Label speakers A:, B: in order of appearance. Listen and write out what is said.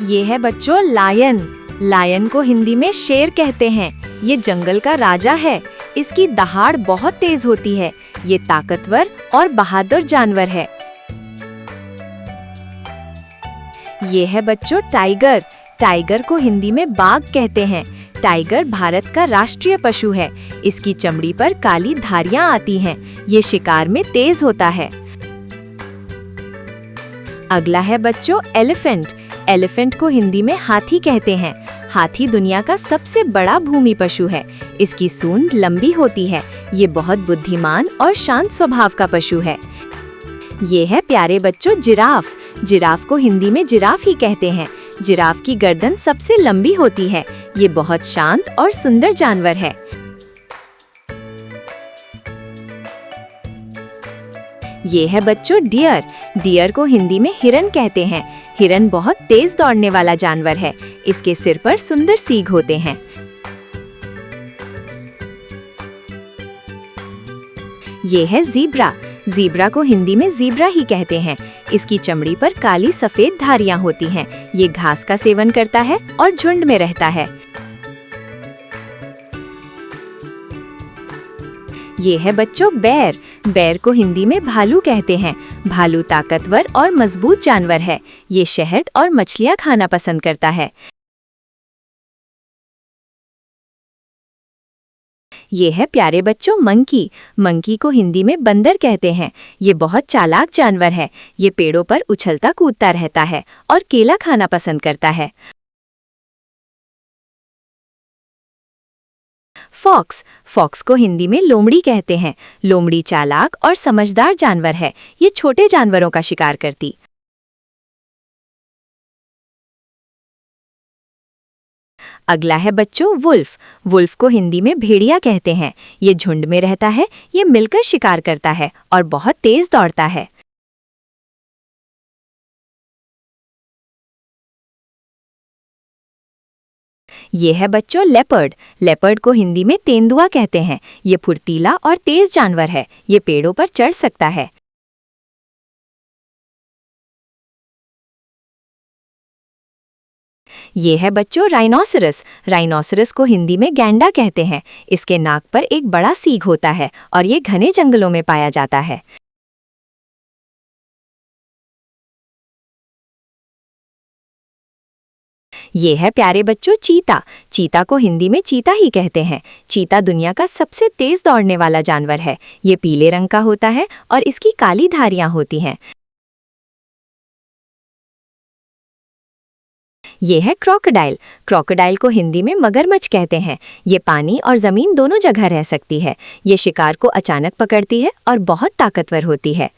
A: ये है बच्चों लायन। लायन को हिंदी में शेर कहते हैं। ये जंगल का राजा है। इसकी दहाड़ बहुत तेज होती है। ये ताकतवर और बहादुर जानवर है। ये है बच्चों टाइगर। टाइगर को हिंदी में बाघ कहते हैं। टाइगर भारत का राष्ट्रीय पशु है। इसकी चमड़ी पर काली धारियां आती हैं। ये शिकार में तेज होता है। अगला है बच्चों एलिफेंट। एलिफेंट को हिंदी में हाथी कहते हैं। हाथी दुनिया का सबसे बड़ा भूमि पशु है। इसकी सूंड लंबी होती है। ये बहुत बुद्धिमान और शांत स्वभाव का पशु है। ये है प्यारे बच्चों जिराफ। जिराफ को हिंदी में जिराफ ही कहते हैं। जिराफ की गर्दन सबसे लंबी होती है। ये बहुत शांत और सुंदर जानवर है। ये है बच्चों डियर। डियर को हिंदी में हिरन कहते हैं। हिरन बहुत तेज दौड़ने वाला जानवर है। इसके सिर पर सुंदर सींग होते हैं। ये है ज़ीब्रा। ज़ीब्रा को हिंदी में ज़ीब्रा ही कहते हैं। इसकी चमड़ी पर काली सफेद धारियां होती हैं। ये घास का सेवन करता है और झुंड में रहता है। ये है बच्चों बेर। बेर को हिंदी में भालू कहते हैं। भालू ताकतवर और मजबूत जानवर है। ये शहद और मछलियां खाना पसंद करता है। ये है प्यारे बच्चों मंकी। मंकी को हिंदी में बंदर कहते हैं। ये बहुत चालाक जानवर है। ये पेड़ों पर उछलता कूदता रहता है और केला खाना पसंद करता है। फॉक्स। फॉक्स को हिंदी में लोमड़ी कहते हैं। लोमड़ी चालाक और समझदार जानवर है। ये छोटे जानवरों का शिकार करती। अगला है बच्चों वुल्फ। वुल्फ को हिंदी में भेड़िया कहते हैं। ये झुंड में रहता है। ये मिलकर शिकार करता है और बहुत तेज दौड़ता है। ये है बच्चों लेपर्ड। लेपर्ड को हिंदी में तेंदुआ कहते हैं। ये फुर्तीला और तेज जानवर है। ये पेड़ों पर चढ़ सकता है। ये है बच्चों राइनोसरस। राइनोसरस को हिंदी में गैंडा कहते हैं। इसके नाक पर एक बड़ा सींग होता है और ये घने जंगलों में पाया जाता है। ये है प्यारे बच्चों चीता। चीता को हिंदी में चीता ही कहते हैं। चीता दुनिया का सबसे तेज दौड़ने वाला जानवर है। ये पीले रंग का होता है और इसकी काली धारियां होती हैं। ये है क्रोकोडाइल। क्रोकोडाइल को हिंदी में मगरमच्छ कहते हैं। ये पानी और जमीन दोनों जगह रह सकती है। ये शिकार को अचानक पकड़ती है और बहुत ताकतवर होती है।